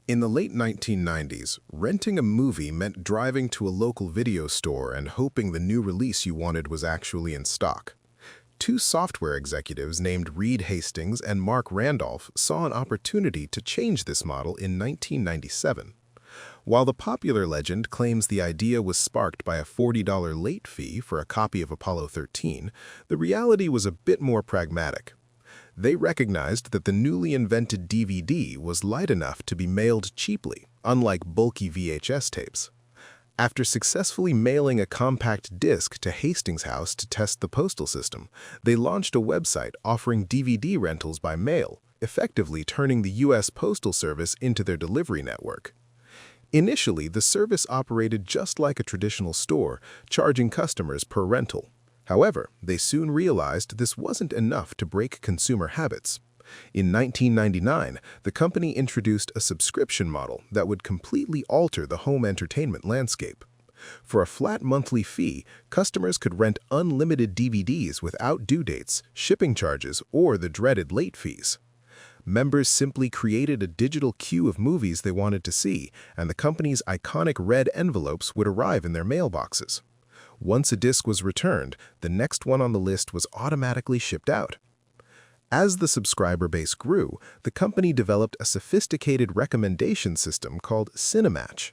In the late 1990s, renting a movie meant driving to a local video store and hoping the new release you wanted was actually in stock. Two software executives named Reed Hastings and Marc Randolph saw an opportunity to change this model in 1997. While the popular legend claims the idea was sparked by a $40 late fee for a copy of Apollo 13, the reality was a bit more pragmatic. They recognized that the newly invented DVD was light enough to be mailed cheaply, unlike bulky VHS tapes. After successfully mailing a compact disc to Hastings House to test the postal system, they launched a website offering DVD rentals by mail, effectively turning the U.S. Postal Service into their delivery network. Initially, the service operated just like a traditional store, charging customers per rental. However, they soon realized this wasn't enough to break consumer habits. In 1999, the company introduced a subscription model that would completely alter the home entertainment landscape. For a flat monthly fee, customers could rent unlimited DVDs without due dates, shipping charges, or the dreaded late fees. Members simply created a digital queue of movies they wanted to see, and the company's iconic red envelopes would arrive in their mailboxes. Once a disc was returned, the next one on the list was automatically shipped out. As the subscriber base grew, the company developed a sophisticated recommendation system called Cinematch.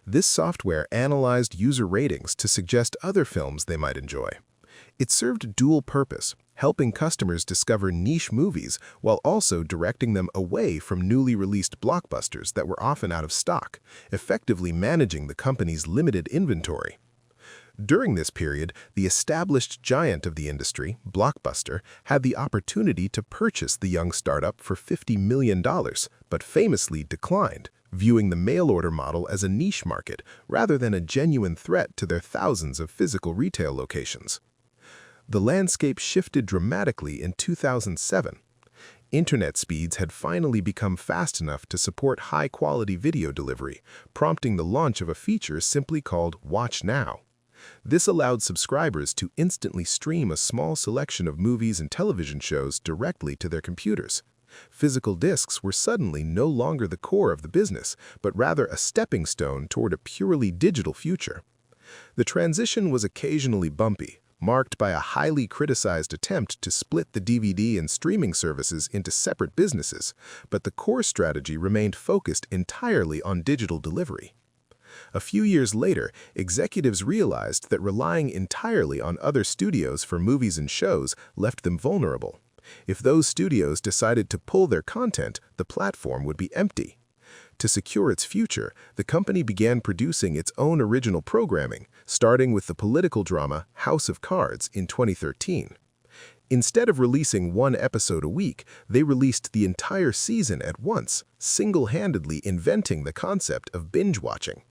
This software analyzed user ratings to suggest other films they might enjoy. It served a dual purpose, helping customers discover niche movies while also directing them away from newly released blockbusters that were often out of stock, effectively managing the company's limited inventory. During this period, the established giant of the industry, Blockbuster, had the opportunity to purchase the young startup for $50 million, but famously declined, viewing the mail-order model as a niche market rather than a genuine threat to their thousands of physical retail locations. The landscape shifted dramatically in 2007. Internet speeds had finally become fast enough to support high-quality video delivery, prompting the launch of a feature simply called Watch Now. This allowed subscribers to instantly stream a small selection of movies and television shows directly to their computers. Physical discs were suddenly no longer the core of the business, but rather a stepping stone toward a purely digital future. The transition was occasionally bumpy, marked by a highly criticized attempt to split the DVD and streaming services into separate businesses, but the core strategy remained focused entirely on digital delivery. A few years later, executives realized that relying entirely on other studios for movies and shows left them vulnerable. If those studios decided to pull their content, the platform would be empty. To secure its future, the company began producing its own original programming, starting with the political drama House of Cards in 2013. Instead of releasing one episode a week, they released the entire season at once, single-handedly inventing the concept of binge-watching.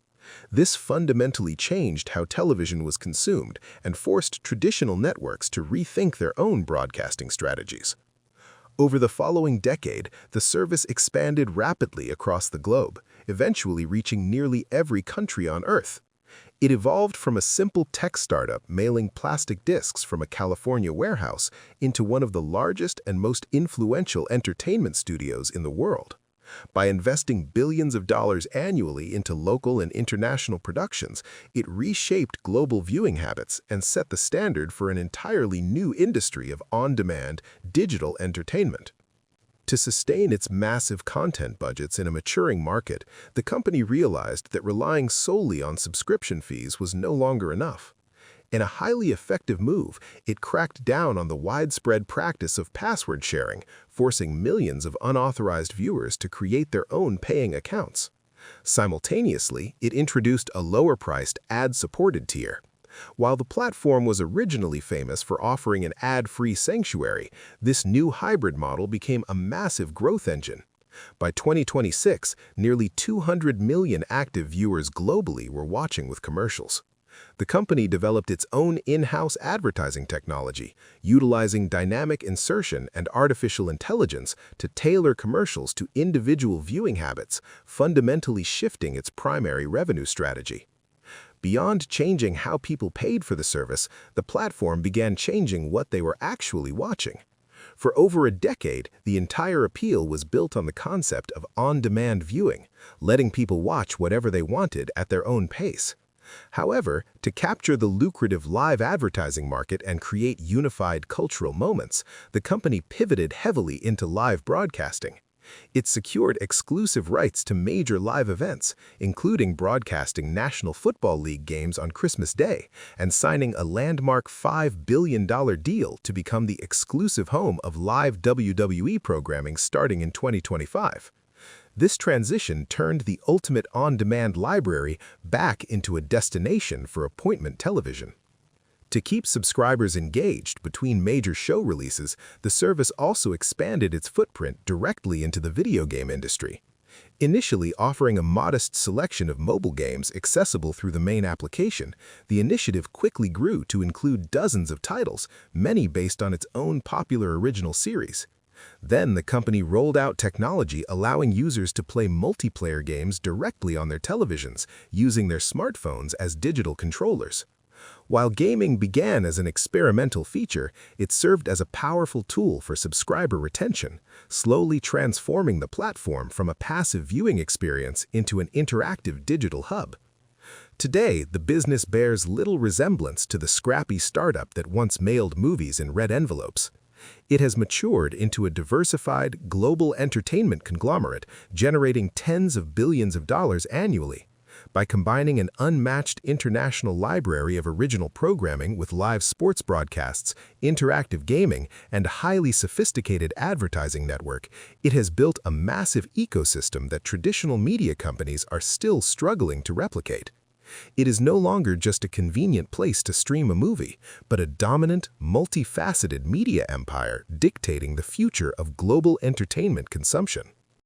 This fundamentally changed how television was consumed and forced traditional networks to rethink their own broadcasting strategies. Over the following decade, the service expanded rapidly across the globe, eventually reaching nearly every country on Earth. It evolved from a simple tech startup mailing plastic discs from a California warehouse into one of the largest and most influential entertainment studios in the world. By investing billions of dollars annually into local and international productions, it reshaped global viewing habits and set the standard for an entirely new industry of on-demand, digital entertainment. To sustain its massive content budgets in a maturing market, the company realized that relying solely on subscription fees was no longer enough. In a highly effective move, it cracked down on the widespread practice of password sharing, forcing millions of unauthorized viewers to create their own paying accounts. Simultaneously, it introduced a lower-priced, ad-supported tier. While the platform was originally famous for offering an ad-free sanctuary, this new hybrid model became a massive growth engine. By 2026, nearly 200 million active viewers globally were watching with commercials. The company developed its own in-house advertising technology, utilizing dynamic insertion and artificial intelligence to tailor commercials to individual viewing habits, fundamentally shifting its primary revenue strategy. Beyond changing how people paid for the service, the platform began changing what they were actually watching. For over a decade, the entire appeal was built on the concept of on-demand viewing, letting people watch whatever they wanted at their own pace. However, to capture the lucrative live advertising market and create unified cultural moments, the company pivoted heavily into live broadcasting. It secured exclusive rights to major live events, including broadcasting National Football League games on Christmas Day and signing a landmark $5 billion deal to become the exclusive home of live WWE programming starting in 2025. This transition turned the ultimate on-demand library back into a destination for appointment television. To keep subscribers engaged between major show releases, the service also expanded its footprint directly into the video game industry. Initially offering a modest selection of mobile games accessible through the main application, the initiative quickly grew to include dozens of titles, many based on its own popular original series. Then the company rolled out technology allowing users to play multiplayer games directly on their televisions, using their smartphones as digital controllers. While gaming began as an experimental feature, it served as a powerful tool for subscriber retention, slowly transforming the platform from a passive viewing experience into an interactive digital hub. Today, the business bears little resemblance to the scrappy startup that once mailed movies in red envelopes. It has matured into a diversified, global entertainment conglomerate, generating tens of billions of dollars annually. By combining an unmatched international library of original programming with live sports broadcasts, interactive gaming, and a highly sophisticated advertising network, it has built a massive ecosystem that traditional media companies are still struggling to replicate. It is no longer just a convenient place to stream a movie, but a dominant, multifaceted media empire dictating the future of global entertainment consumption.